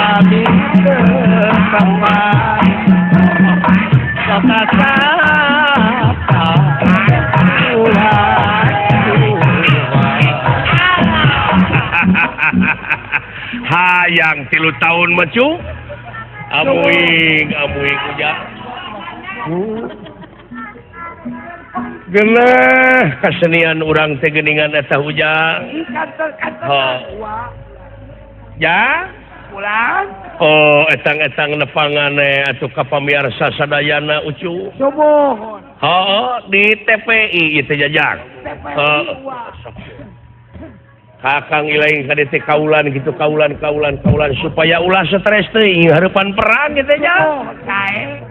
kami bertempat kata hayang 3 tahun macu amuing uja genah kesenian urang teh geuningan eta ujang ya pulang oh etang-etang nepangane atuh ka pamirsa sadayana ucu subuh di TPI itu jajang Kakang ilaing kadete kaulan gitu kaulan supaya ulah stres teuing hareupan perang gitu nya kae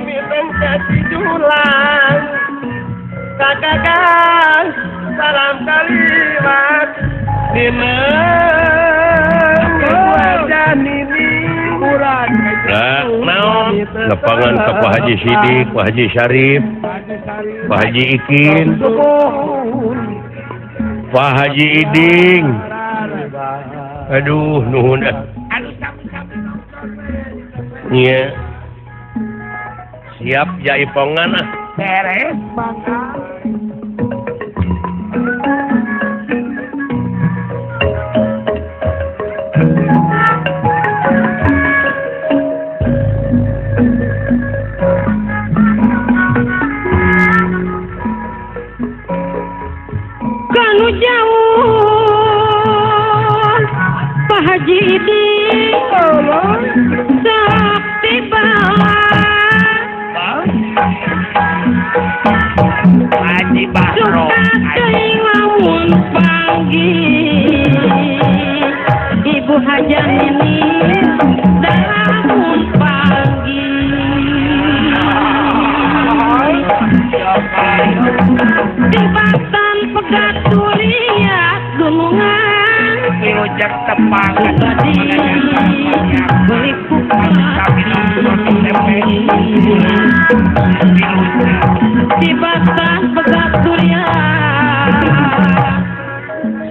minum ketiduran kakak salam kalimat dina wajah nini murad naon lepangan ke Pak Haji Sidik Pak Haji Syarif Pak Haji Ikin Pak Haji Iding aduh nuhun iya siap jaipongan beres bangga kanu jauh Pak Haji Iding sok tiba Haji Basro teuing lamun panggih Ibu Haja Nini lamun panggih Tibatan Pegaturia Gunungan Ujak tepang Badi Beliku Tibatan Pegaturia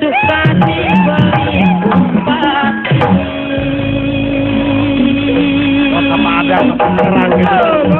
suka dibeli bupati sama ada penerang gitu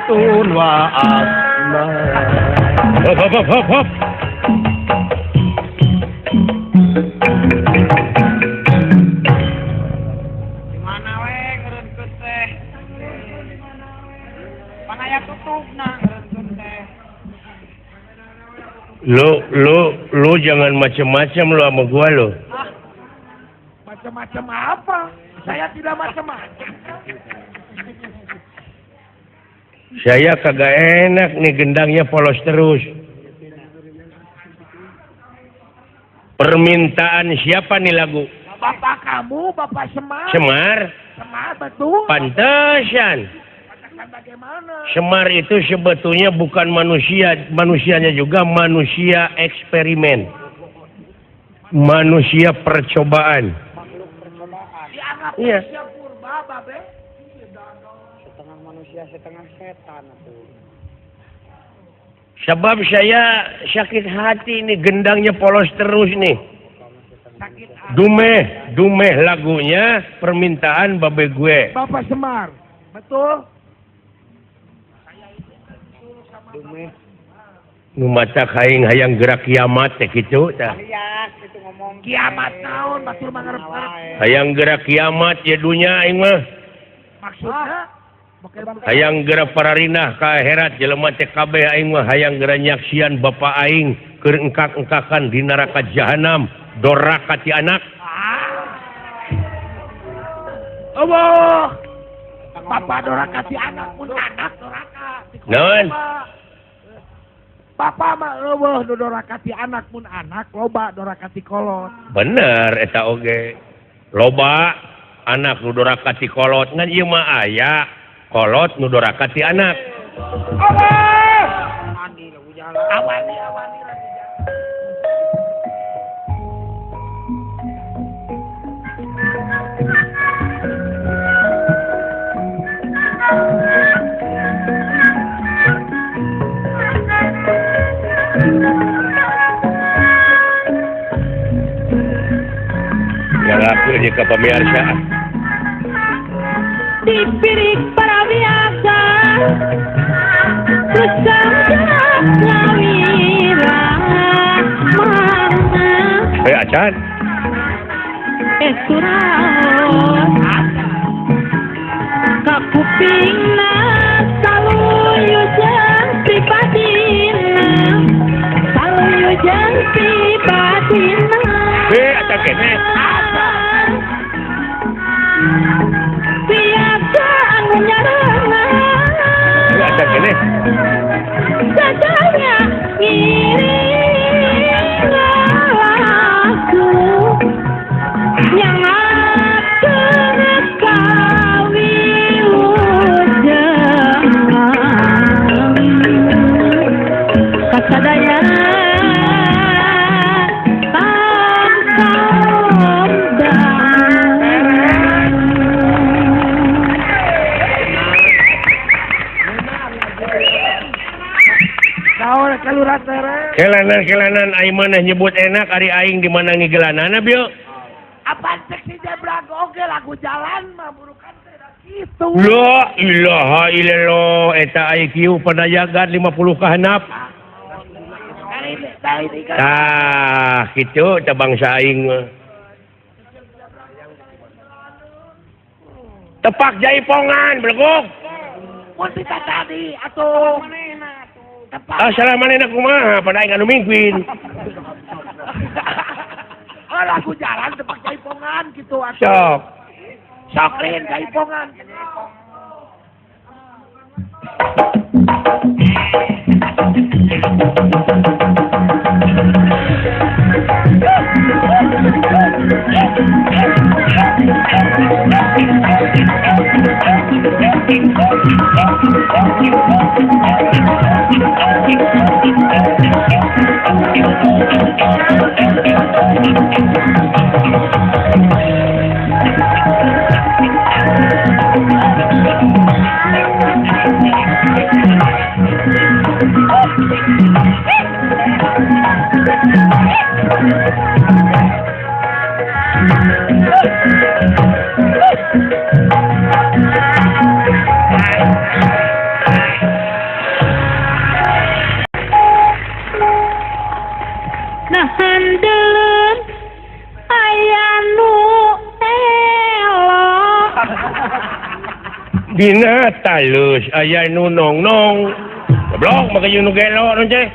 santun wa asma hop dimana we ngereunkeun teh panaya tutupna ngereunkeun teh lu jangan macam-macam lu sama gua lu macam-macam apa saya tidak macam-macam saya kagak enak nih gendangnya polos terus Permintaan siapa nih lagu? Bapak kamu, Bapak Semar. Semar. Semar, betul. Pantesan. Katakan bagaimana? Semar itu sebetulnya bukan manusia, manusianya juga manusia eksperimen. Manusia percobaan. Dianggap Iya. manusia purba, Babe. Setengah manusia setengah setan tuh. Sebab saya sakit hati nih, gendangnya polos terus nih. Sakit hati. Dumeh lagunya permintaan babe gue. Bapak Semar. Betul. Dumeh. Nu matak aing hayang gerak kiamat teh kitu tah. Lihat itu ngomong Kiamat naon, batur mangarep-ngarep. Hayang gerak kiamat ya dunya aing mah. Maksudnya? Bukan Hayang gerak pararinah ka akhirat jelema teh kabeh aing mah hayang gerak nyaksian bapa aing keur engkak-engkakan di neraka jahanam doraka ti anak. Allah. Bapak doraka si anak pun anak doraka. Naon? Bapak mah eueuh nu doraka ti anak pun anak, loba doraka ti kolot. Bener eta oge. Loba anak nu doraka ti kolot ngan ieu mah aya kolot nu doraka ti anak. Allah. mandi lagu jalan. Awani lagi. Yang aku ini ke pemirsa. Dipirik para biasa Bersama ngawira Mana Acan. Esuraos Kakupingna Saluyujang pribadina Saluyujang pribadina Acan kene. Biasa anu nyarengan Acan kene. Dadanya ngiring aku Yang akan kawilujeng Kasadaya Naon kalurat tere? Kelanan aing maneh nyebut enak ari aing di mana ngigelanana bieu. Apa seksi jebrak oge lagu jalan mah burukan teh da kitu. La ilaha illallah eta IQ padayagan 50 ka handap. Dari kan. Tah kitu teh bangsa aing mah. Tepak jaipongan belegok. Mun kita tadi atuh. Tepat. Salah manehna kumaha pada aing anu mingpin. Oh, lagu jalan tepak jaipongan gitu atuh. Sok. Soklin jaipongan. Nah handelun aya nu elok Dina talus aya nu nong-nong. Goblok make nu gelo nu teh.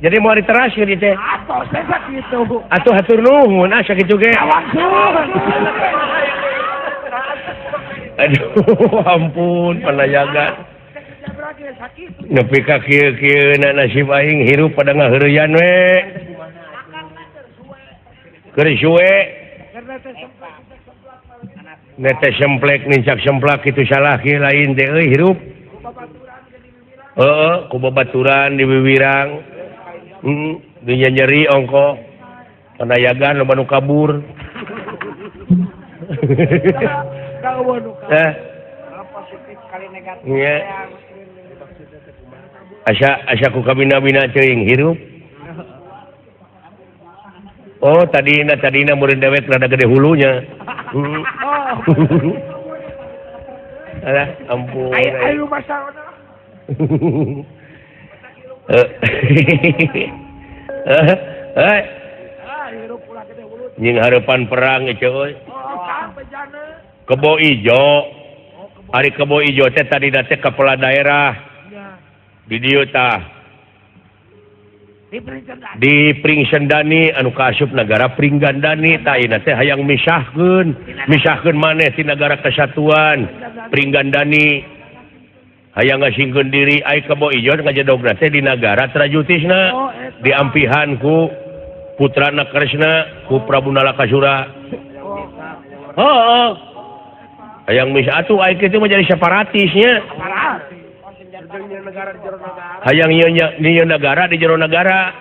Jadi mau diteras ieu teh. Atuh saya gitu. Atuh hatur nuhun asa kitu ge. Awan suruh. Aduh ampun panayagan. Jebrak geus nepi ka kieu na nasib aing hirup pada ngaheureyan we keur suwe nete semplek nincak semplak itu salah kieu lain teh euy hirup ku babaturan di wiwirang dinya nyeri ongko panayagan loba nu kabur positif kali negatif. Iya. Asa ku kabina-bina ceuing hirup. Oh, tadina murid dewek rada gede hulunya. Alah, ampun. Ayo masalah. Nying harapan perang euy. Kebo Ijo. Ari Kebo Ijo teh tadi teh kepala daerah. Di dieu tah. Di Pringsendani anu kaasup negara Pringgandani tah ieu teh hayang misahkeun maneh ti Negara Kesatuan Pringgandani. Hayang ngasingkeun diri ai Kebo Ijo ngajedogna teh di negara Trajutisna diampihan ku putrana Kresna ku Prabu Nalakasura. Oh. Hayang misah atuh ai kitu mah jadi separatisnya. Hayang ieu negara di jero negara.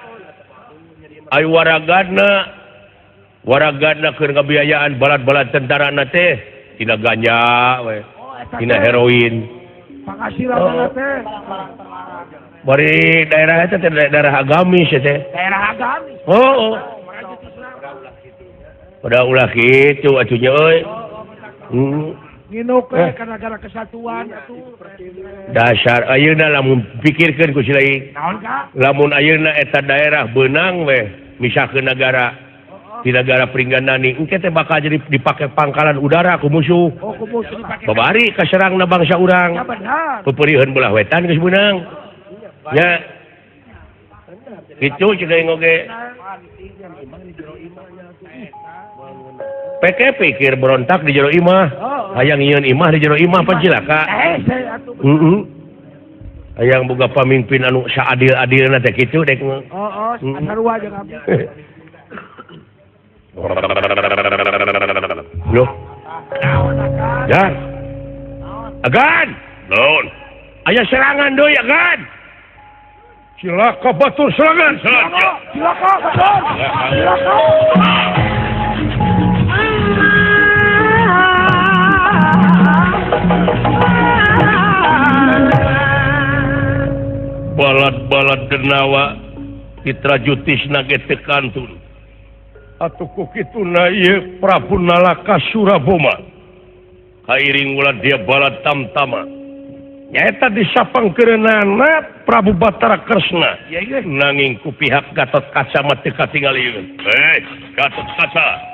Ai waragadna keur ngabiayaan balad-balad tentarana teh tina ganja we. Tina heroin. Penghasilan teh. Bari daerah eta teh daerah agamis teh. Daerah agamis. Oh. Pada ulah kitu atunya euy. Nginuk ke Negara Kesatuan atuh. Dasar ayeuna lamun pikirkeun ku si lain. Naon ka? Lamun ayeuna eta daerah beunang we misahkeun negara di negara Pringgandani engke teh bakal jadi dipake pangkalan udara ku musuh. Oh, ku musuh dipake. Babari kaserangna bangsa urang. Ya benar. Peupeurieun belah wetan geus beunang. Nya. Kitu ceuk aing oge. Peke pikir berontak di jero imah. Hayang nyieun imah di jero imah pan cilaka. Hayang boga pamimpin anu saadil-adilna teh kitu dek. Sarua jeung abdi. Loh. Jan. Agan. Naon? Aya serangan deui Agan. Cilaka batur serangan. Cilaka batur. Cilaka. Balad-balad denawa Trajutisna ge teu kantun. Atuh ku kituna ieu Prabu Nalakasura Boma. Kairing ulah dia balad tamtama. Nyaeta disapangkeunana Prabu Batara Kresna. Nanging ku pihak Gatot Kaca mah teu katingalieun. Gatot Kaca.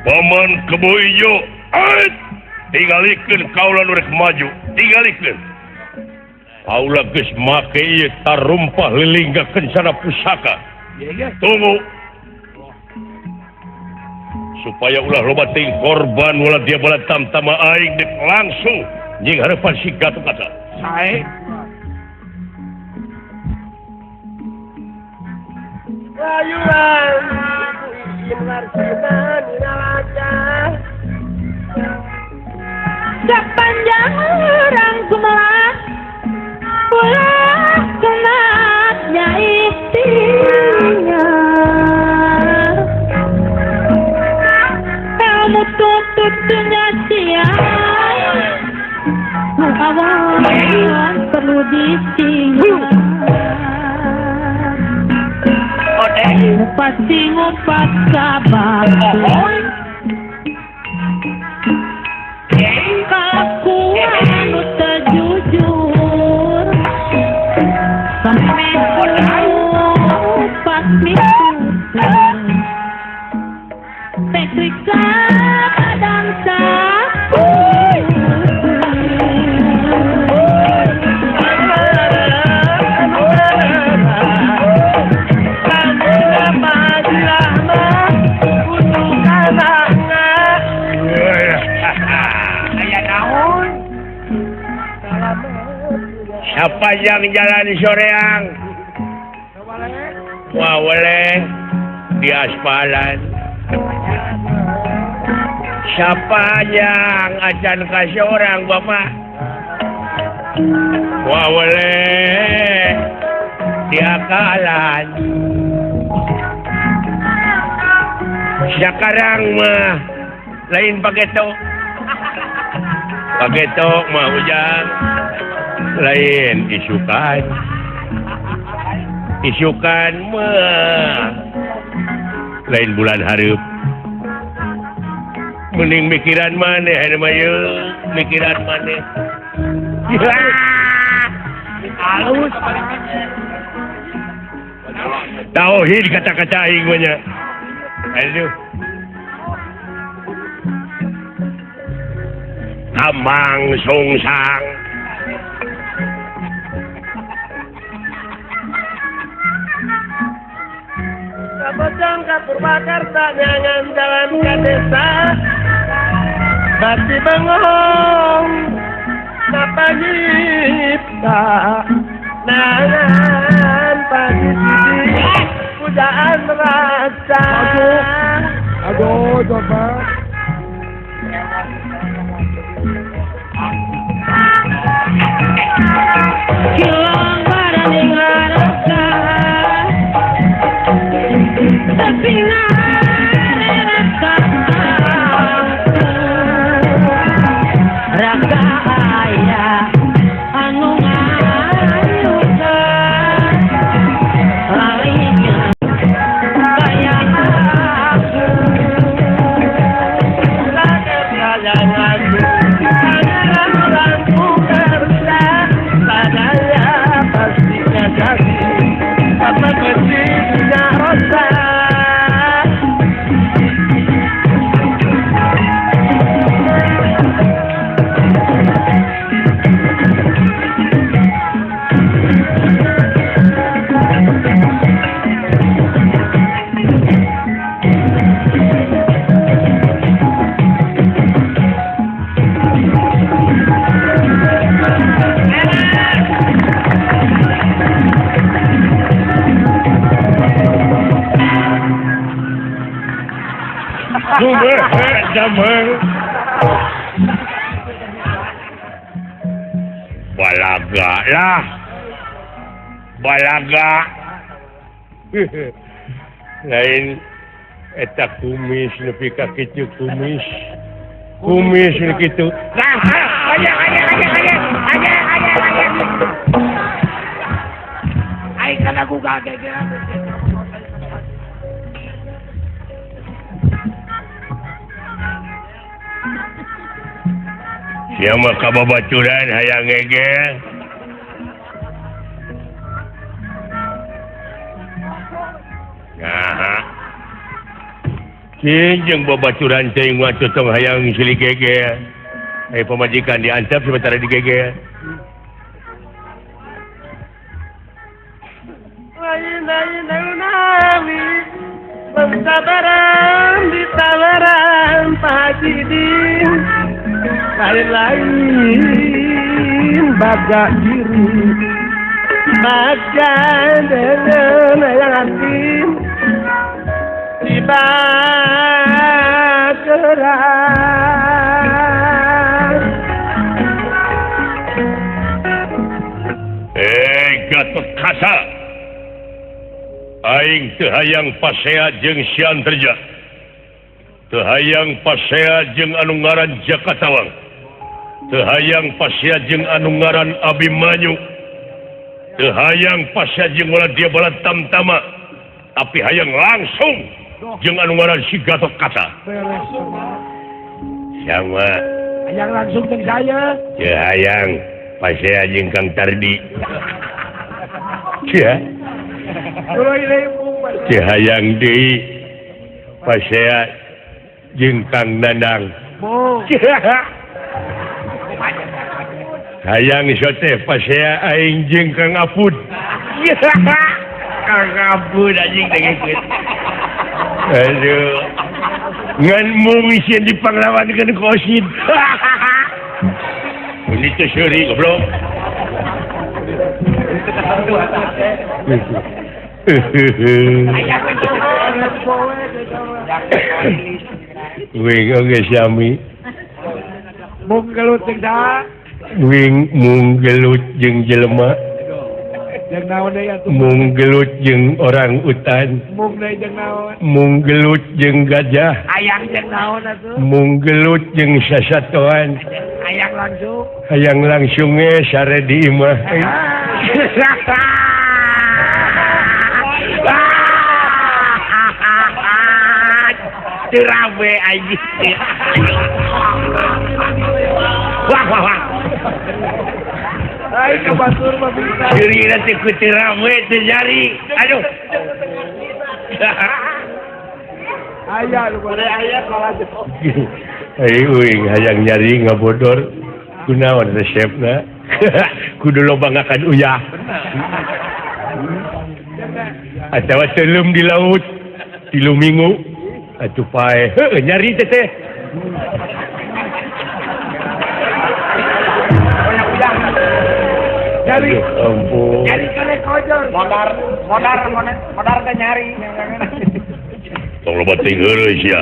Paman Kebo Ijo, tingalikeun kaula nu rek maju, tingalikeun. Kaula geus make ieu tarumpah lilingga kencana pusaka. Tunggu. supaya ulah loba ting korban ulah dia bala tamtama aing dek langsung jeung harapan si Gatot Kaca. Sae. Rayuan Inwarsiman Inalaca sepanjang orang kumaha ulah kenatnya ikhtiar kamu tutupnya siang awan perlu ditinggal pasti ngupat kabar kelakuan anu terjujur sampai ngupat mikutan tekrika kadangsa Siapa yang jalan soreang? Wawele di aspalan. Siapa yang acan kasih orang Bapak? Wawele di akalan. Sekarang mah lain pageto. Pageto mah hujan. Lain isukan mah lain bulan hareup mending mikiran maneh mah mikiran maneh Alus. tauhid kata-kata aing mah nya aduh Amang sungsang Bojong ka Purwakarta nyangan jalan ke desa Bati bengong Napa nyipta Nangan pagi sisi Pujaan rasa Aduh, coba. hilang pada ninggaraka tapi ngareka raka ayah anu ngayuga larinya kaya aku Jangan Tangan-tanganku kerja Padanya pastinya kasih Apa kecilnya rasa damang balaga lah balaga lain eta kumis nepi ka kitu kumis kitu Aja. Aing kana ku kaget. siapa kababaturan hayang ngegel nah jeung babaturan teh mah cotong hayang silih gegel pamajikan diancam sementara digegel Lain-lain nami Pengsabaran di tawaran Pak Haji Din lain-lain baga diri baga dengan yang asin tiba keras Gatot Kaca aing teu hayang pasea jeung Sianterja teu hayang pasea jeung anu ngaran Jakatawang teu hayang pasea jeung anu ngaran Abimanyu teu hayang pasea jeung ulah dia bala tamtama tapi hayang langsung jeung anu ngaran si Gatot Kaca sama Hayang langsung jeung saya. teu hayang pasea jeung Kang Tardi ya hayang deui pasea jeung Kang Dandang hayang sote pasea aing jeung Kang Apud Kang Apud anjing dengkeun aduh ngan mung sieun dipanglawankeun Kosid ini teh seuri goblok wing oge sami Mung gelut jeung saha? wing mung gelut jeung jelema Jeung naon deui atuh? mung gelut jeung orang utan Mung deui jeung naon? mung gelut jeung gajah Hayang jeung naon atuh? mung gelut jeung sasatoan Hayang langsung. hayang langsung sare di imah Tirawe anjing. Wah. Ai kebatur mah bisa. diri nanti ku tirawe teu jari aduh Aya lu boleh aya kalah jauh. uing hayang nyari ngabodor kunaon resepna kudu loba ngakan uyah atawa telum di laut 3 minggu atuh pae nyari teh Nyari. ampun Nyari kene kojor. Modar teh nyari. tong loba tinggal sia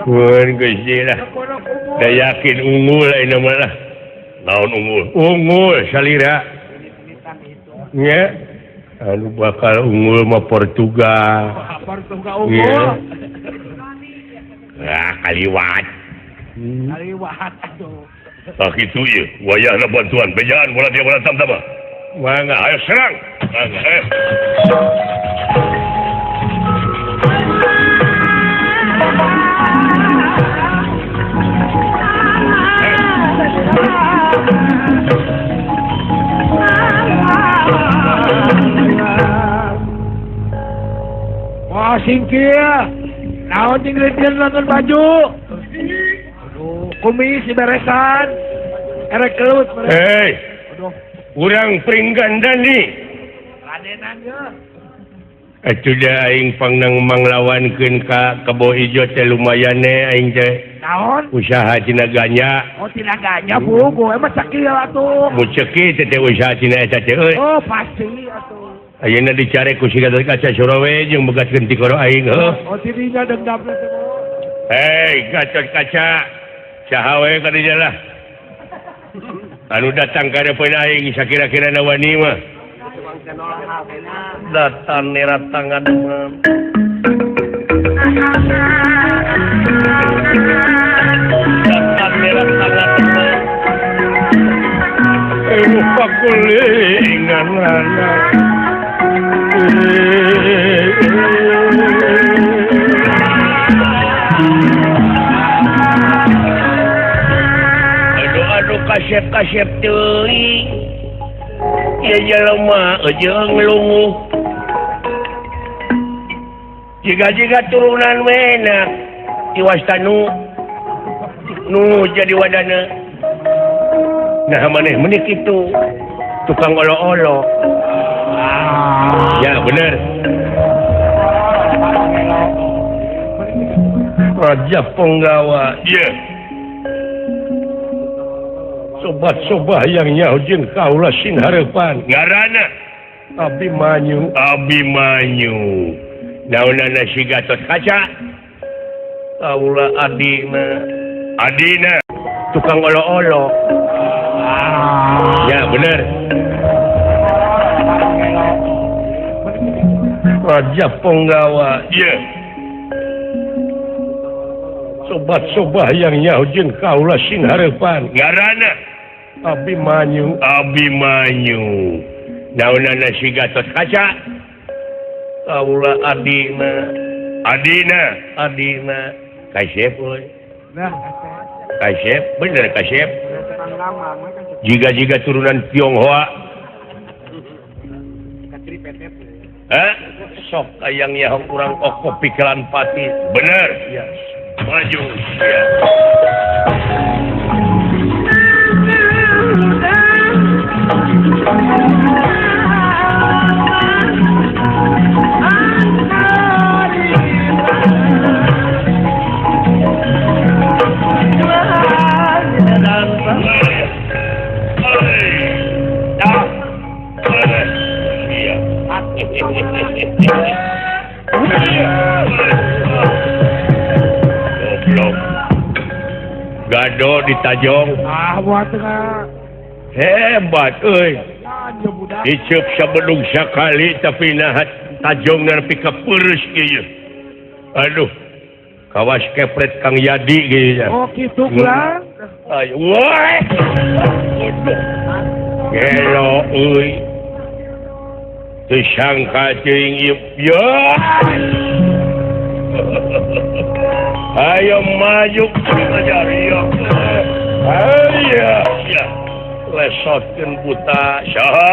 mun geus lah da yakin unggul ayeuna mah lah naon unggul salira nya anu bakal unggul mah Portugal unggul. kaliwat Kaliwat atuh. tak itu ya wayahna bantuan bejaan bola dia bola tam-tama mangga ayo serang mangga Wah singkia. Naon jeung leuteun nonton baju? Aduh, kumis diberesan. Erek kelut. hei Aduh, urang pringganda nih radenan ya. atuh da aing pangnang manglawankeun ka Kebo Ijo teh lumayan aing teh Naon? usaha tina ganya Oh, tinaganya buku. Emang sakil atuh. mun ceki teh usaha tina eta teh euy Oh, pasti atuh. ayeuna dicare ku si Gatot Kaca Surawe jeung begaskeun ti koro aing heuh Oh, tidinya dendamna teh. hei Gatot Kaca saha we ka dieu lah anu datang ka depan aing sakira-kirana wani mah datang nerat tangan mah datang nerat tangan mah lupa kulingan anak aduh kasep-kasep teuing ieu jelema jeung lunguh jiga-jiga turunan we enak tiwasta nu jadi wadana nah maneh meuni kitu tukang olo-olo ya bener Raja Penggawa sobat-sobat yang nyaujin kaulah sinharepan Ngarana Abimanyu naonana si Gatot Kaca kaulah Adina tukang olo-olo. Ya bener. Raja Penggawa sobat-sobat yang nyaujin kaulah sinharepan Ngarana Abimanyu naonana si Gatot Kaca kaulah Adina Kasep bener Kasep jika turunan Tionghoa sok ayangnya kurang oko pikiran pati bener ya maju ya. Gado di Tajong buat tengah hebat Icep sabedung sakali tapi nahat Tajong nepi ka peureuss kieu. Aduh kawas kepret Kang Yadi kieu. oh gitu kurang Ayo woi gelo euy teu sangka teuing ieu ya. Ayo maju ajar ya. Ayo ya. Lesotkeun buta saha.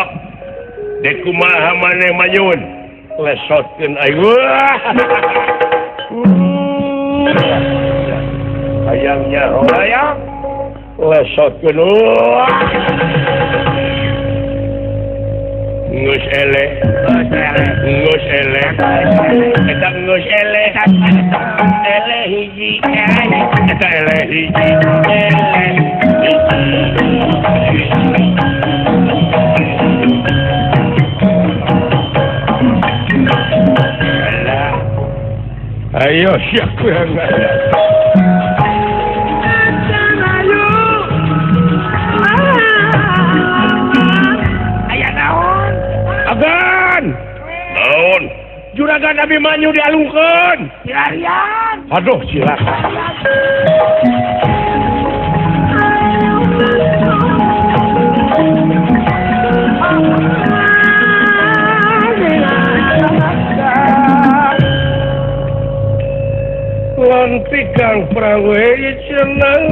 Dek kumaha maneh manyun. Lesotkeun ayo. Hayangnya hayang. Lesotkeun. Ngus eleh. Eta ngus eleh. Eleh hiji. Eta eleh hiji. Ayo siap kurang naon juragan Abimanyu dialungkeun silarian aduh silakan lantikan prawe cenang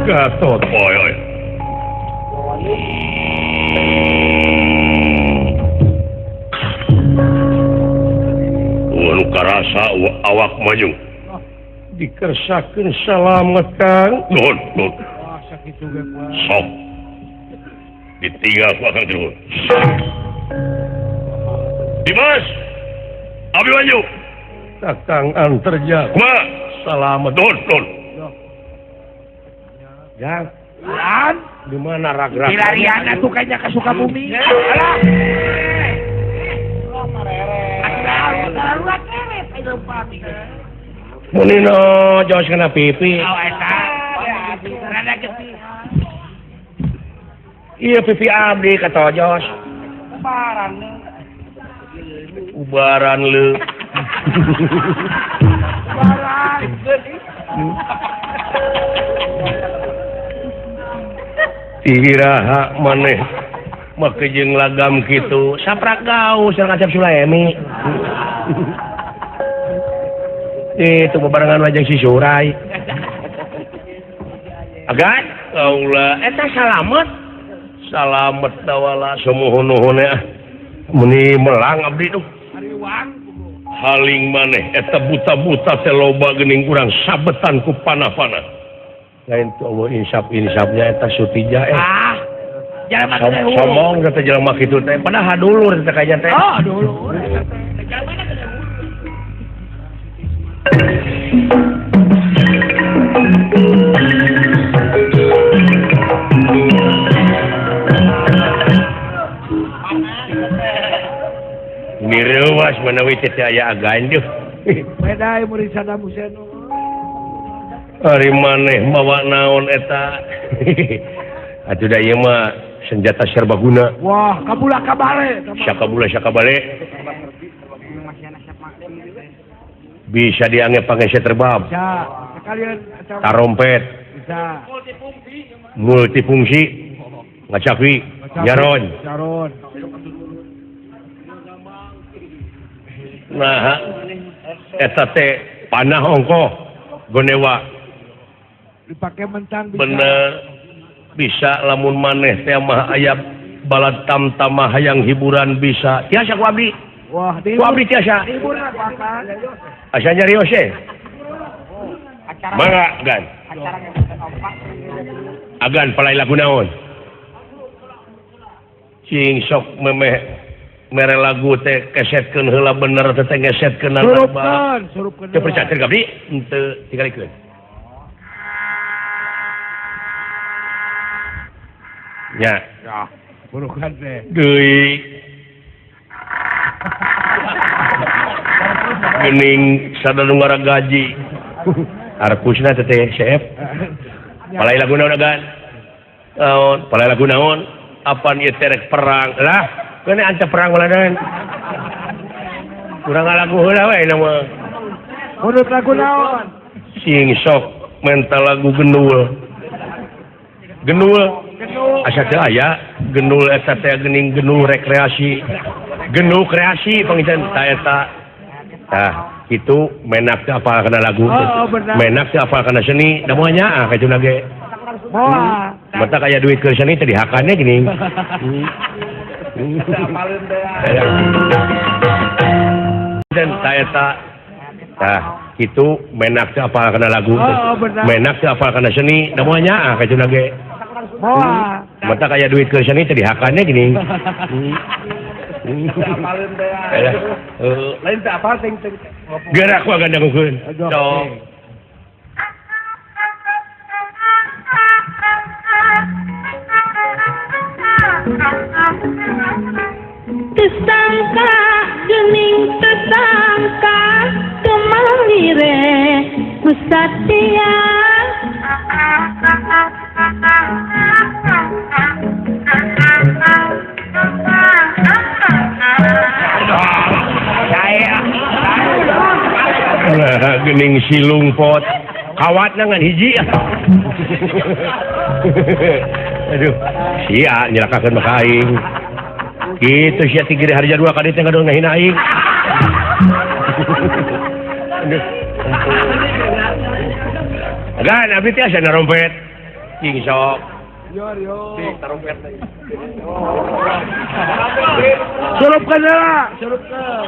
Gatot oi anu karasa awak manyung dikersakeun salamet Kang nuhun sakitu ge sok ditinggal ku Kang nuhun Dimas Abimanyu Kakang antarja kumaha salamet nuhun Jang lan di mana ragra silarian atuh kayaknya ke Sukabumi alah Munino jos kena pipi. Iya pipi abdi kata jos. Ubaran lu. Tiraha maneh make jeung lagam kitu saprak gaus sareng Acep Sulaemi. Itu bebarengan wajah si Surai. Agan kaula eta salamet dawala samuhun-nuhun muni melang abdi tuh. Haling maneh eta buta-buta teh loba geuning urang sabetan ku panah-panah. Lain tu Allah insapnya eta sutija somong kata jelema kitu teh padahal dulur teh kaya teh. Oh, dulur. Mirewas menawi teh aya agan deuh. Beda murid Saddam Hussein. Ari maneh mawa naon eta? Atuh da ieu mah senjata serbaguna. Wah, kabula kabale. Sakabale. Bisa dianggap pangeset terbab. Bisa. Sekalian tarompet. Bisa. Multifungsi. Ngacakwi, nyaron. Nah, eta teh panah ongkoh gonewa. Dipakai mentang bisa. Bener bisa lamun maneh teh mah aya balad tamtamah hayang hiburan bisa tiasa ku abdi. Wah, ku abdi tiasa hiburan pakan asa nyarios mangga gan agan palai lagu naon cing sok memeh mere lagu teh kesetkeun heula bener teh ngesetkeun surupkeun teu percaya ka abdi henteu tingalikeun. Ya, burukan teh. Deui. Geuning sadanu ngara gaji. Arepusna teh CF. Palai lagu naon agan? Naon? Palai lagu naon? Apan ieu teh rek perang. Lah, keun anta perang waladan. Kurang lagu heula we nama. Menurut lagu naon? Sing sok mental lagu genul. Asa teh aya genul eta teh geuning genul rekreasi. Genul kreasi pangitan ta eta. Tah, kitu menak teh apal kana lagu. Menak teh apal kana seni, da moal nyaah kacuna ge. Moal. Mata kaya duit ke seni teh dihakannya geuning. Dan ta eta. Tah, kitu menak teh apal kana lagu. Menak teh apal kana seni, da moal nyaah kacuna ge. Mata kaya duit ke seni teh dihakannya geuning. Lain teh apa ting gerak ku agak dangukeun. Sok. Tesangka geuning tesangka kemalire Satya. Geuning silung pot kawatna ngan hiji. Aduh, sia nyelakakeun mah aing. Kitu sia tigiri harja dua kali teh ngadong ngahina aing. Aduh. Agan abdi teh asa narompet. Cing sok. Yo. Tarompet teh. Surupkeun heula, surupkeun.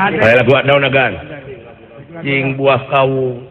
Saya lagu daun agan. Cing buah kawung.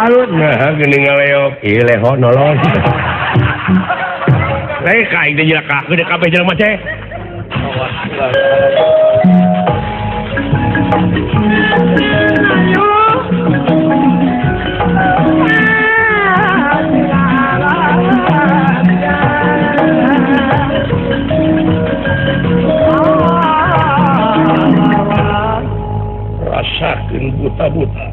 alun. Nah, geuning ngaleok. Ieu leho nolong. Lain kaing teh jelaka, gede kabeh jelema teh. Rasakeun buta-buta.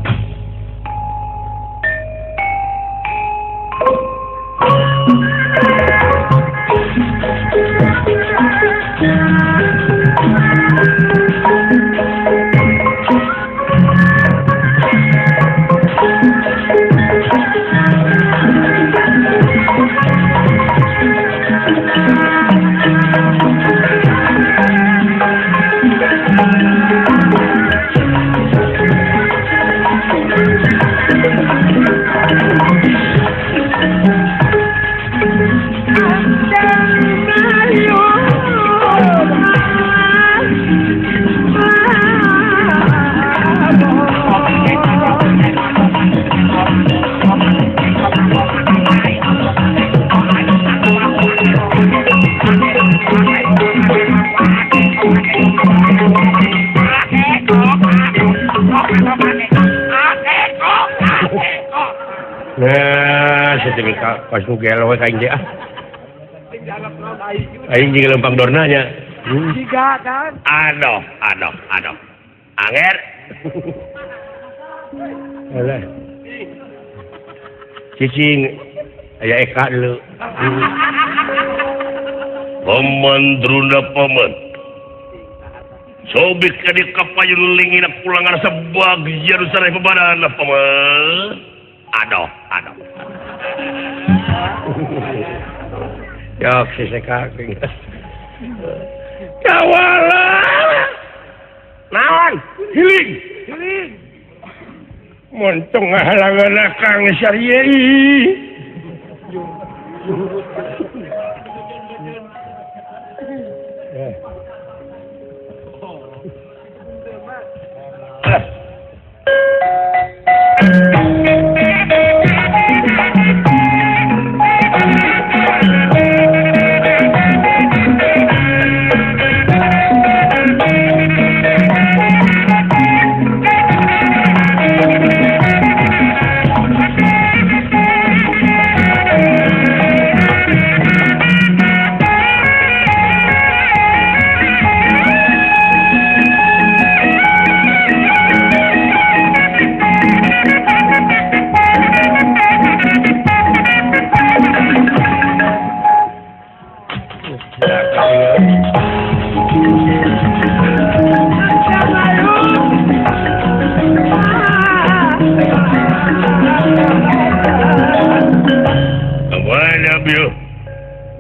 Nah, setimika pas nu gelo we kaing ah. Aing jeung lempang dorna nya. Tiga kan? Aduh. Anger. Alah. Cicing aya Eka dulu. Pemandruna paman. Sobik ka di kapayun lingina pulangan sebagian usara pebadana paman. Aduh. Yok si Seka. Kawala. Naon? Hiling. Montong ngahalangan akang sariei.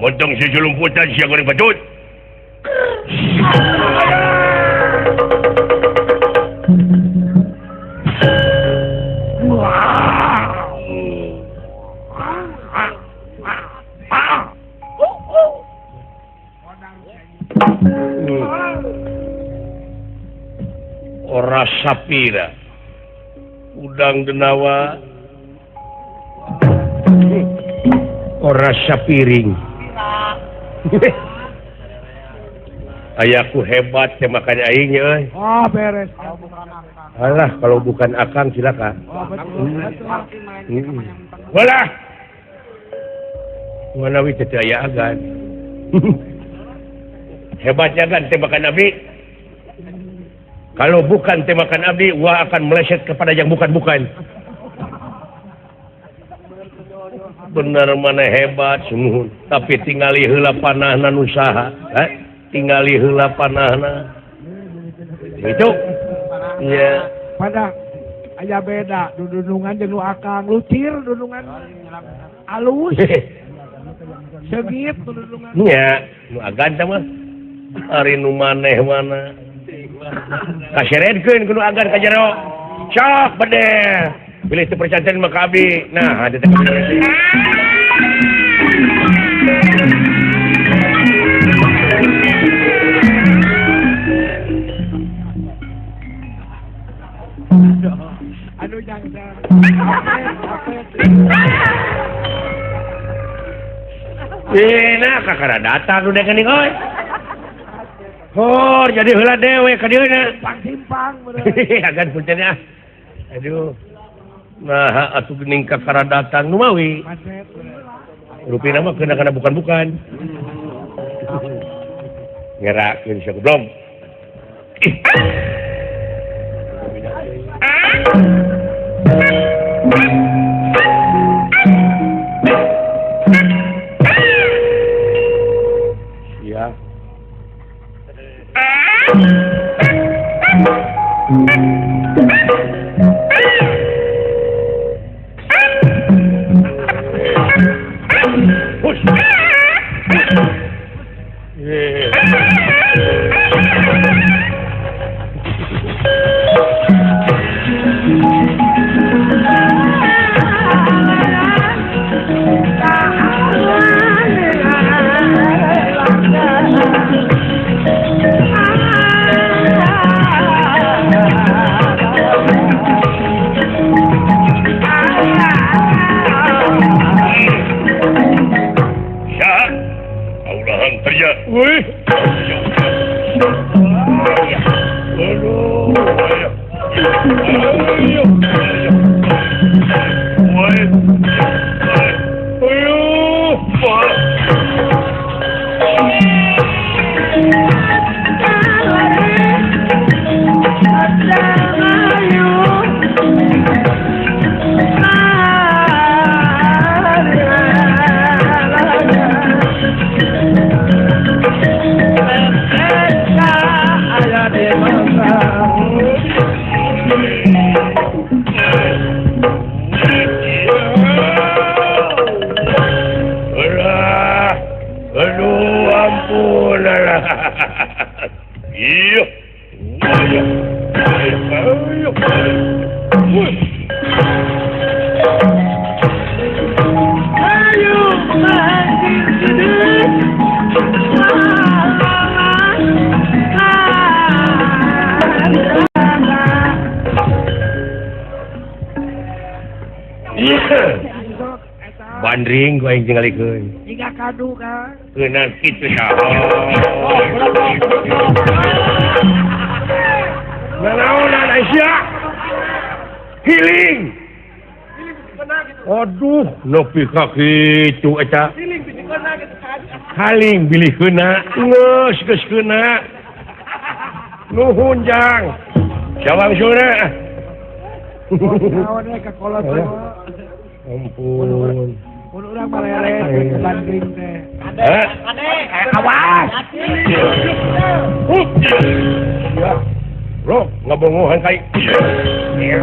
Montong si julumputan siya ko rin patut. Ora sapira. Udang denawa. Ora sapiring. Ayahku hebat ya makanya aingnya euy. Oh, beres. Alah kalau bukan akang silakan. Oh, betul. Walah. Manawi teu aya agan. Hebatnya kan tembakan Nabi. Kalau bukan tembakan Nabi, wah akan meleset kepada yang bukan-bukan. Bener mana hebat sungguh, tapi tingali heula panahna nu saha, tingali heula panahna. Itu ya Pada aya beda dudunungan jeung nu akang lucir dudungan alus. Segit dudungan. Nya, nu agan teh mah ari nu maneh mana. Kaseredkeun kudu agan ka jero. Sok bade. Pilih itu percantian maka abi. Nah, ada tekan. Aduh jangan. Nah kakak datang udah kan oi. Oh, jadi heula dewe ka dieu nya. Simpang Agan puntennya. Aduh. Nah, atuh geuning kakak datang nu mawi. Rupina mah kena bukan. Ngerakeun sia goblok. Iya. Bandring gua yang tinggalikeun. Hingga kadu kan. Keunaan kitu saha. Nanaonan Aisyah? Healing. Aduh, nepi ka kitu eta. Haling bilikeunna, geus keuna. Nuhun jang. Jawang sura. Naon we ka kolot. Ampun. Mun urang malere banding teh. Awas. Ya. Bro, ngabongohan kai. Iya.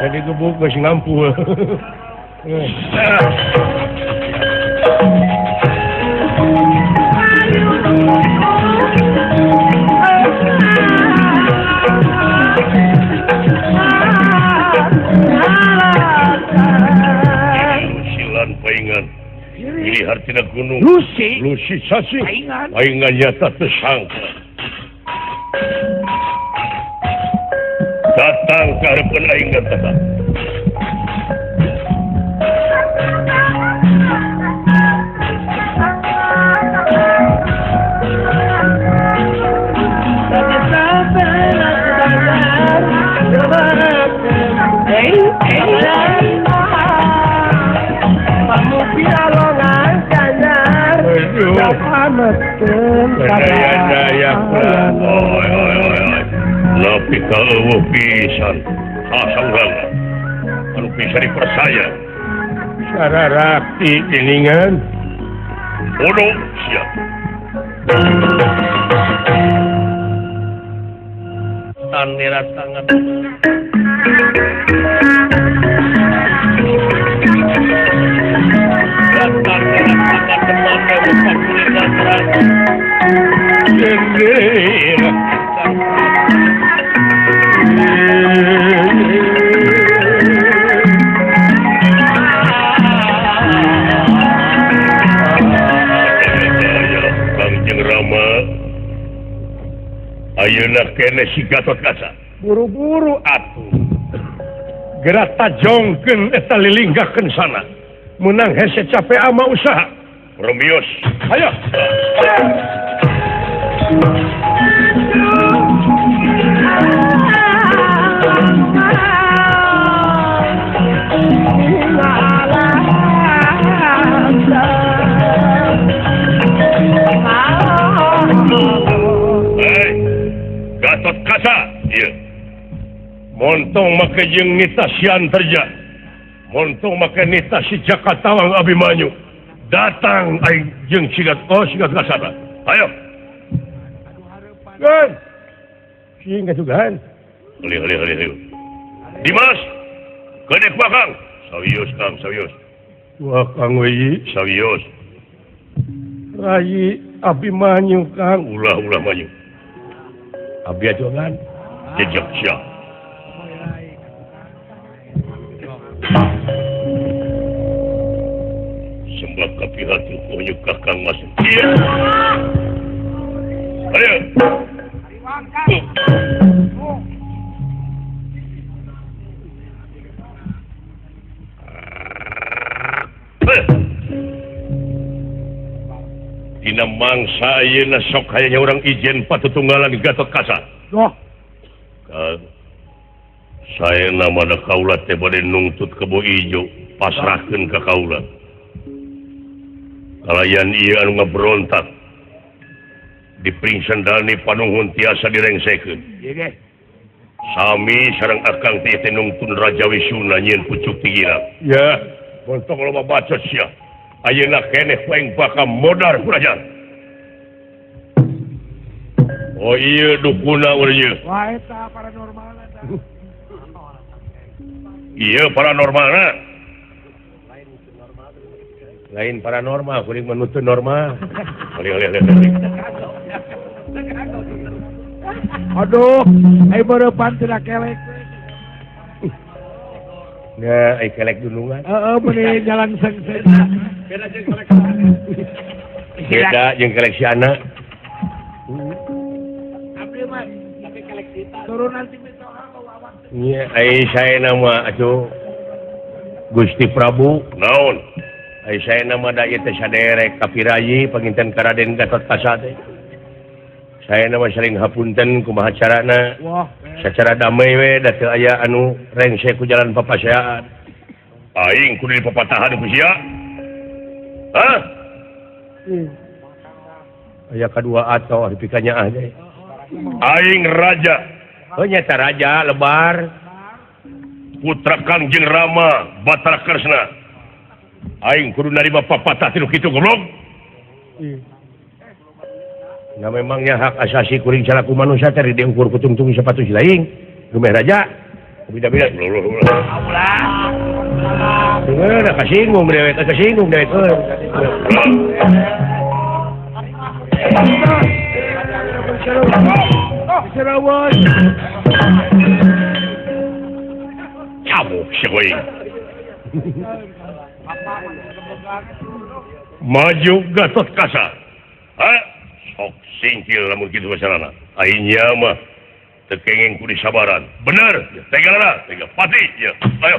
Jadi gebuk masih ngampu. Silan paingan. Pilih hartina gunung. Lusi sasi. Paingan nyata tersangka. Datang ke hadapan aing kata. Daya Tapi kalau pisan Asanggang Anu bisa dipercaya Cara rakti Keningan Bodoh siap Tandera tangan Datang dengan tangan teman yang lupa kuliah Ayeuna kene si Gatot Kaca buru-buru atuh gerak tajongkeun eta lilinggakeun sana menang hese capek ama usaha Romios ayo Gatot Kaca iya montong make jeung nita sian terja montong make nita si Jakatawang Abimanyu datang aing jeung sigat Kaca ayo kan sing kasugan ali Dimas kedek bakang sawios Kang sawios Kang we sawios Rai Abimanyu Kang ulah manyu Abi ajongan jejak sia. Sembah kapihati punya kakang Mas. Iya. Ayo. Dina mangsa ayeuna sok hayanya urang ijen patutunggalan Gatot Kaca. Doh. Saya nama da kaula teh bade nungtut kebo ijo pasrahkeun ka kaula. Kalayan ieu anu ngabrontak dipringsan dani panuhun tiasa direngsekeun. Ieu ge. Sami sareng akang teh nungtun Raja Wisuna nyieun pucuk tingina. Ya, montong loba bacot sia. Ayeuna keneh paing bakal modar kurajaan. Oh iya dukuna urang ieu. Wah eta paranormal eta. Iya paranormalna. Lain paranormal, kuring menuntun normal. Aduh, ai beurepan teu kelek. Ya, ai kelek dunungan. Heeh, bener jalan sengseng. Beda jeung kelek. Beda jeung kelek si anak. Abdi mah tapi kelek kita. Turunan ti mitoha wawan. Iya, ai saya nama atuh Gusti Prabu. Naon? Ai saya nama da ieu teh saderek kapirayi panginten ka Raden Gatot Kaca teh. Saya nama saling hapunten kumaha carana. Wah, secara damai we da teu aya anu rengse ku jalan papaseaan. Aing kudu dipapatahan ku sia. Hah? Aya kadua ato dipikanya ah teh. Aing raja. Oh nyata raja lebar. Putra Kangjeng Rama Batara Kresna. Aing kudu narima papatah tilu kitu goblok. Nah memangnya hak asasi kuring salaku manusia tadi diukur kutung-tung sepatu silaing. Rumah raja. Bida-bida. Aulah. Dengar ada kasinggung dewek, kasinggung dewek. Serawat. Cabuk sih maju Gatot Kaca. Hah? Sok singkil lamun kitu masalahna. Aingnya mah teu kenging ku disabaran. Bener, tegalana, tega pati ya. Ayo.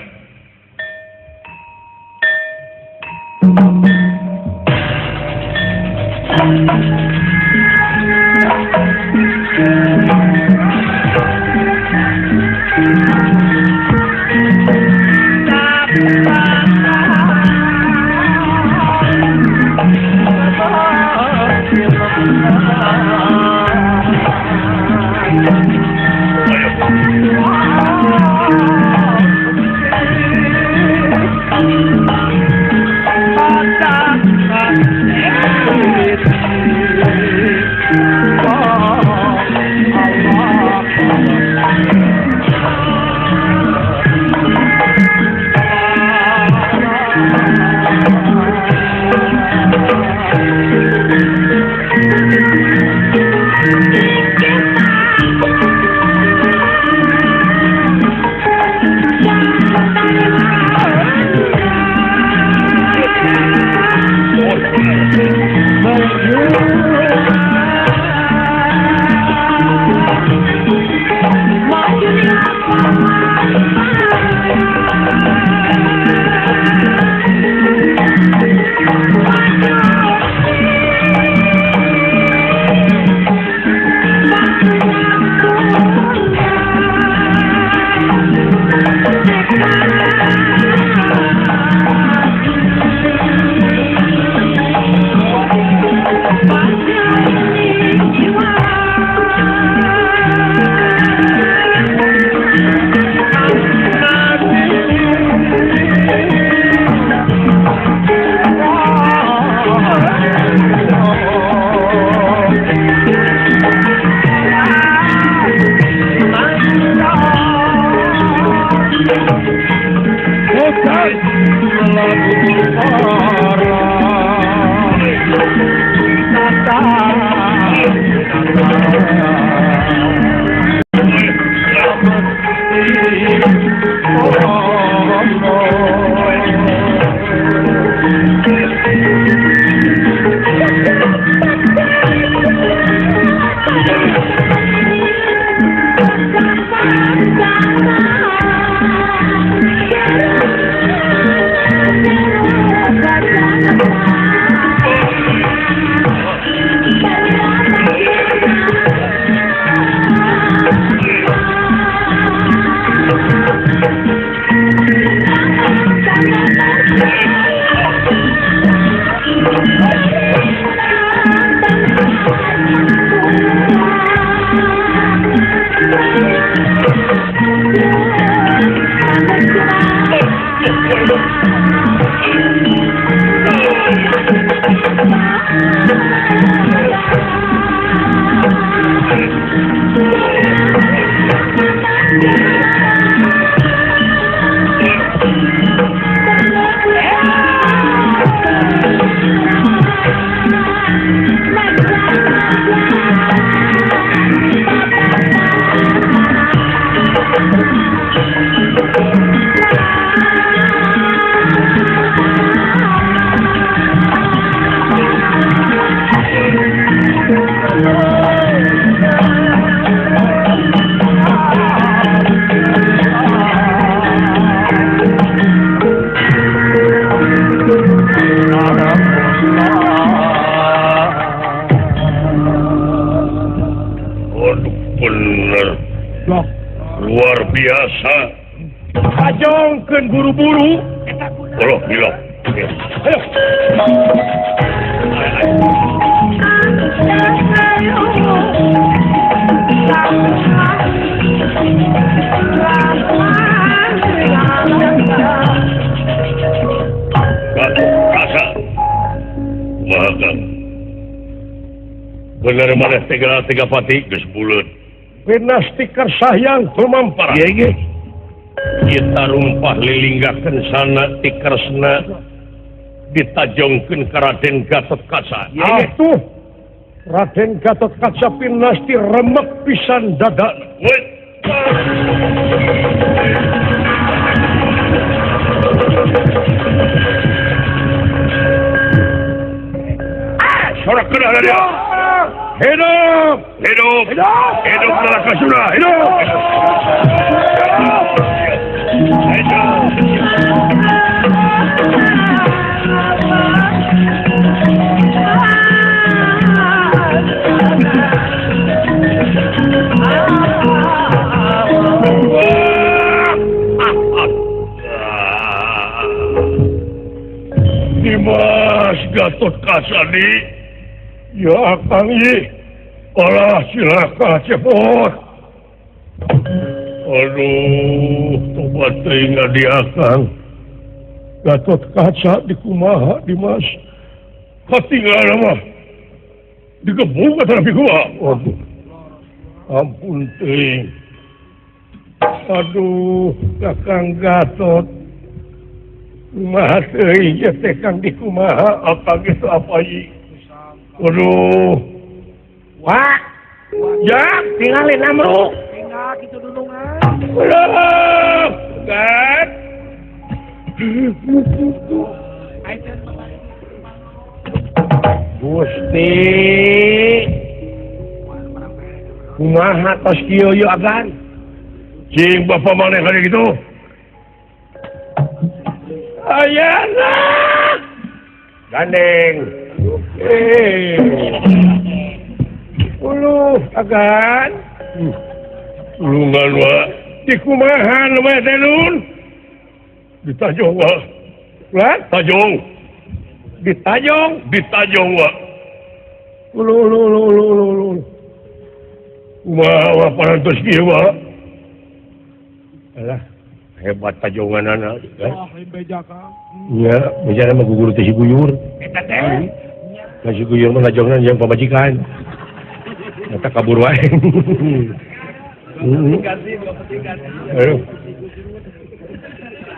luar biasa kajongkeun buru-buru kalau bilang ayo rasa magang bener mana tiga pati geus buleut Benas tikar sayang tumampara. Iya, kita rumpah lilinggakeun sana tikarsna ditajongkeun ka Raden Gatotkaca. Atuh Raden Gatotkaca pinasti remek pisan dadana. Sorakeun ada dia. Hidup! Hidup! Hidup! Hidup Nalakasura! Hidup! Dimas Gatotkaca ni ya Kang Yi, olah silaka cepot. Aduh, tobat teuing dia Kang. Gatotkaca di kumaha Dimas. Katinggal mah digebuk ka tapi kumaha. Aduh. Ampun teuing. Aduh, Kakang Gatot. Kumaha teuing ya teh Kang di kumaha apa gitu apa Yi. Waduh, wah, ya, tinggalin Amru. Tinggal gitu dudungan. Waduh, kan? Gusti, kumaha tos kieu yeuh agan? Cing bapak maneh kali gitu. Ayana, gandeng. Uluh agan ulungan wa di kumahan mah denun ditajong wa lan tajong ditajong wa uluh kumaha parantos kieu wa alah hebat tajonganana Wah, beja Kang. nya beja mah guguru teh si Guyur eta teh Nasi Guyur mah lajongna yang pamajikan. Eta kabur wae. Ayo.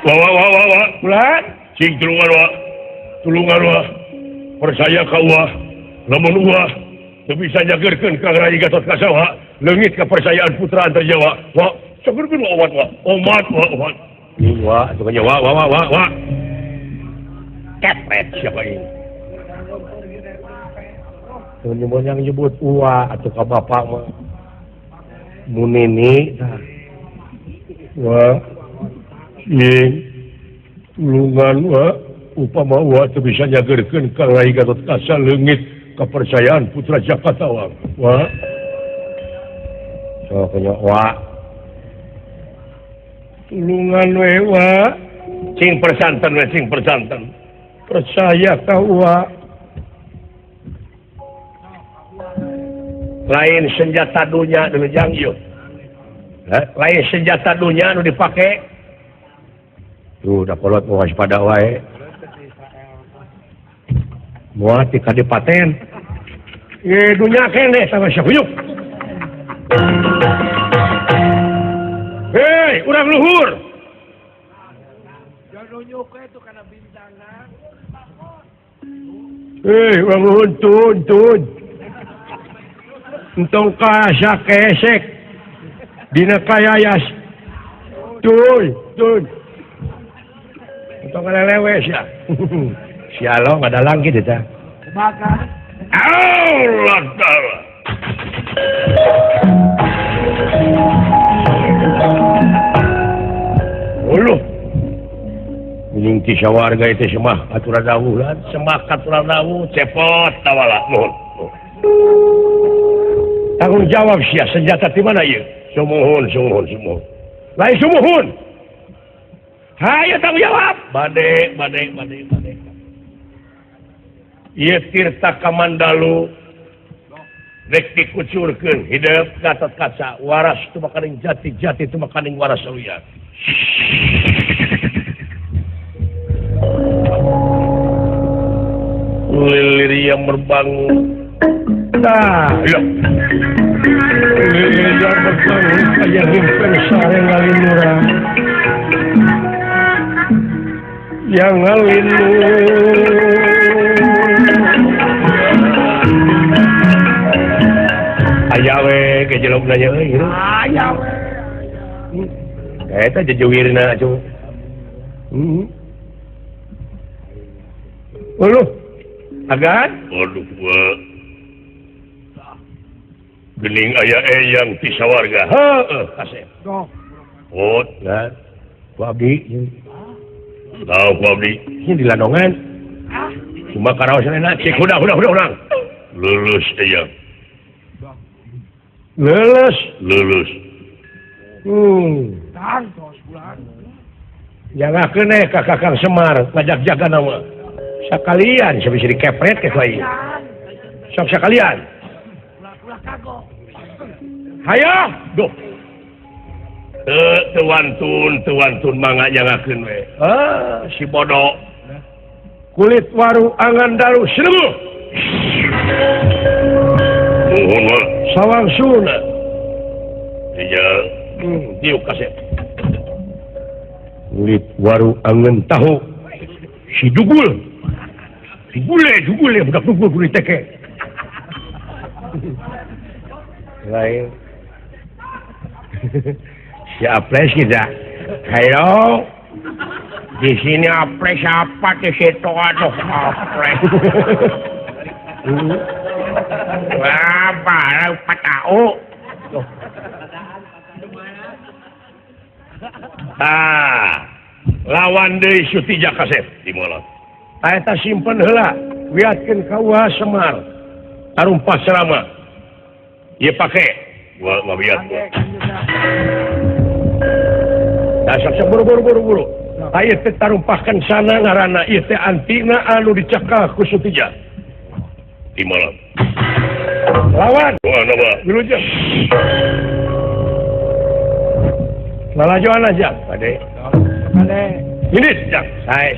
Wah. Ulah. Cing tulungan wa. Percaya ka wa. Lamun wa teu bisa nyageurkeun ka Rai Gatotkaca wa, leungit kepercayaan putra antar Jawa. Wa, sageurkeun wa omat wa. Wa, atuh nya wa. Kepret siapa ini? yang nyebut uwa atau ka bapak mah munini wah tulungan wa upama wa teu bisa nyageurkeun ka Rai Gatot Kaca leungit kepercayaan putra Jakatawang wa so kanya wa tulungan we wa cing persanten percaya ka wa lain senjata dunia dulu jangyut lain senjata dunia nu dipake tuh udah kolot mau waspada wae muat di kadipaten dunia kene sama syahuyuk hei urang luhur hei urang luhur tun entong kasa kesek dina kayayas tun entong lelewe sia sialo ngadalang gitu ta bakar Allah taala uluh mining ti sawarga itu semah aturan dawuh cepot tawala nuhun tanggung jawab sia senjata di mana ieu sumuhun lain sumuhun hayu tanggung jawab bade ieu tirta kamandalu rek dikucurkeun hideuk Gatot Kaca waras teu makaning jati teu makaning waras saluya lilir yang berbangun nah ya lilir yang berbangun kaya himpen sareng ngalinurang yang ngalinur ayawe ke jelok nanya ayawe eta jejuwirna cu uluh agan aduh wa gening aya eyang ti sawarga heuh kasep ot kan ku abdi tahu ku abdi ini di Landongan cuma karaosna cek udah urang lulus eyang lulus tang tos bulan jangakeun ka Kakang Semar ngajak jaga nama sakalian bisa bisa dikepret ke lain sok sakalian hayo duh tewantun mangga jangakeun we si bodoh kulit waru angan dalu sinemu nuhun sawang suna iya diuk kasep kulit waru angan tahu si dugul Dugule budak dugul kulit teke lain si Apres kita hayo di sini Apres apa di situ aduh Apres apa tahu lawan deui Sutija Kasep di Molot eta simpen heula wiatkeun ka Uha Semar tarumpah selama ieu pake gua ngawiat dasar buru-buru aya teh tarumpahkeun sana ngaranna ieu teh antina anu dicakal ku Sutija di Molot lawan mana wilujeng lalajoan aja pade ini jang saya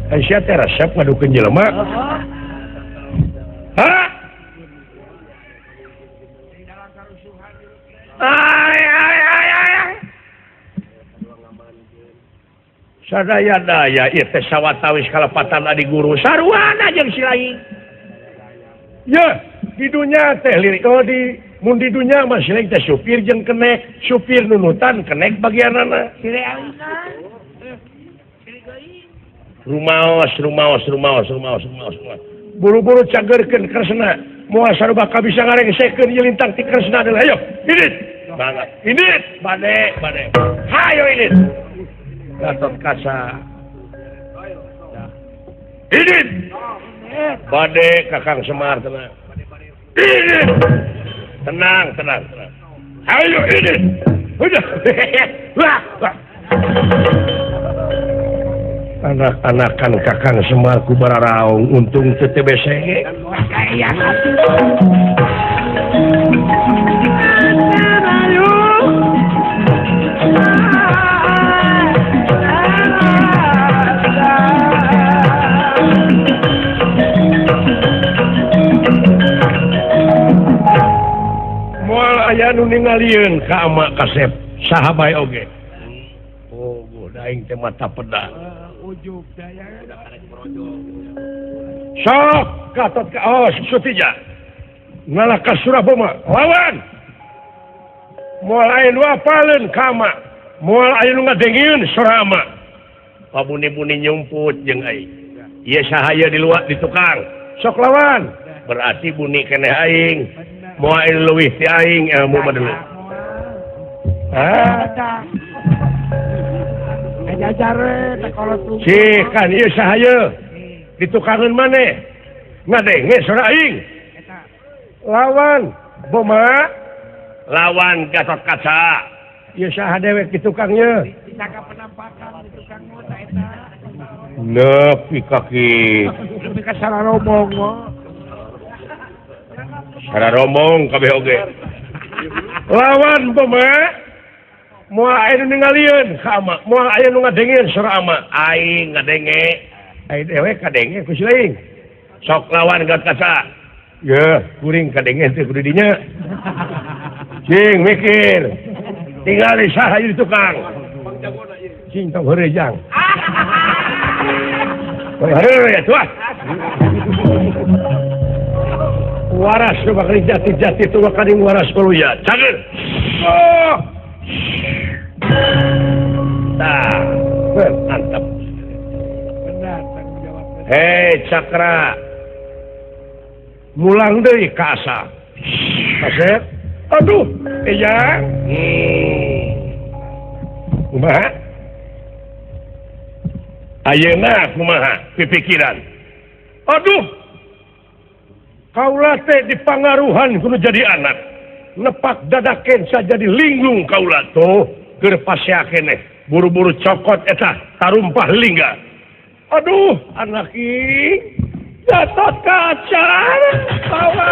Aisyah teh resep ngadukeun jelema ha sadaya-daya ieu teh sawatawis kalepatan adi guru saruana jeung si lain ya di dunya teh lirik di mun di dunya mah sileng teh supir jeung kenek supir nunutan kenek bagianana rumaos buru-buru cagerkeun Kresna moal sarubaka bisa ngarengsekeun ieu lintang ti Kresna adalah ayo idit banget idit bade hayo idit Gatot Kaca idit bade Kakang Semar tenang idit tenang ayo idit udah wah anak-anakan Kakang Semar ku bararaung untung teu teu besege kaya moal aya nu ningalieun ka ama Kasep saha bae oge aing teh mata peda ujug daya sok Gatot Sutija nalaka Suraboma lawan moal aya nu apaleun ka ama moal aya nu ngadengieun Surama pabuni-buni nyumput jeung aing ieu sahaya di luar di tukang sok lawan berarti buni keneh aing moal aya leuwih ti aing ilmu mah deuleu jajar kalau tuh kan ieu sahaya ditukangeun maneh ngadenge sora aing lawan Boma lawan Gatot Kaca ieu saha dewek ditukangnya disangka penampakan di tukang mota eta nepi kaki tapi ka sararomong sararomong kabeh oge lawan Boma moal aya nu ningalieun ka ama moal aya nu ngadengieun sora ama aing ngadenge aing dewe kadenge ku sileing sok lawan Gatot Kaca ye kuring kadenge teh kudu dinya cing mikir tinggal saha di tukang cing tong heurejang heureuy tuah waras nu bakal jati-jati tu bakal waras poluya cager Nah, mantap. benar tanggung jawab Hei Cakra, mulang deui ka asa. Kasep, aduh, iya. Kumaha? Ayeuna kumaha pipikiran? Aduh, kaula teh dipangaruhan kudu jadi anak. Nepak dadaken saja di linglung kaula tuh keur pasea keneh buru-buru cokot eta tarumpah lingga aduh anak ing Gatot Kaca bawa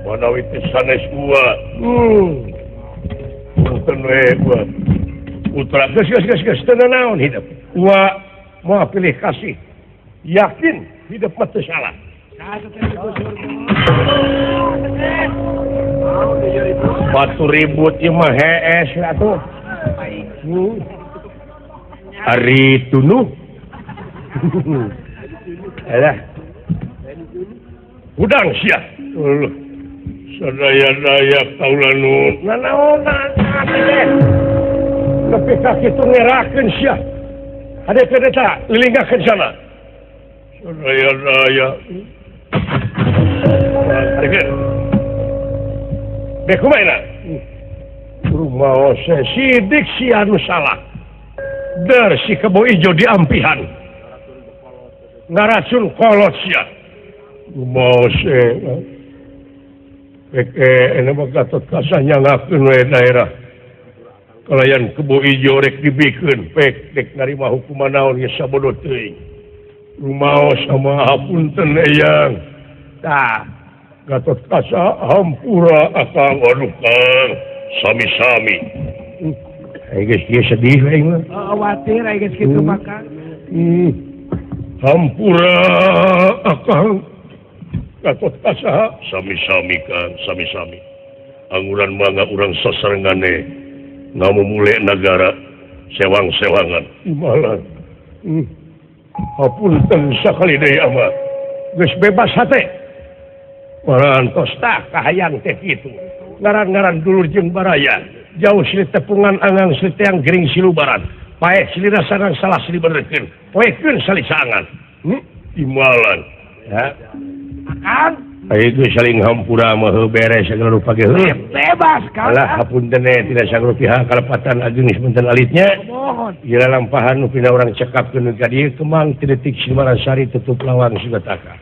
Manawi teh sanes gua. Punten we gua. Putra geus teu naon hidup. Gua mau pilih kasih. Yakin hidup mah teu salah. Batu ribut ieu mah hees atuh. Ari tunuh. Alah. Udang sia. Sadaya-daya kaula nu nanaonan teh. Nepi ka kitu ngerakeun sia. Hade teh eta lilingakeun sana. Sadaya-daya. Arikeun. Dek kumaha? Rumaos sidik si anu salah. Dar si kebo ijo diampihan. Ngaracun kolot sia. Rumaos ini mah Gatot Kaca nyangakeun we daerah kalayan kebo ijo rek dibikeun pek dek narima hukuman naon geus sabodo teuing rumaos sama hapunten eyang tah Gatot Kaca hampura akang aduh kang sami-sami geus ieu sedih we mah khawatir geus kitu maka hampura akang Gatot Kaca sami-sami kan sami-sami anguran mangga urang sasarengane ngamumule nagara sewang-sewangan imalan hapunten sakali deui ama geus bebas hate hayang teh itu ngaran-ngaran dulur jeung baraya jauh silih tepungan angang yang gering silubaran paeh silih rasana salah silih benerkeun poekeun salisangan imalan ya Akang itu saling hampura mah beres segala rupa ge bebas Kang. alah hapunten tidak saged pihak kalepatan ageung sebentar alitnya Mohon. ieu lampahan nu pina urang cekapkeun ka dieu kemang ti detik Silmaran Sari tutup lawang sigataka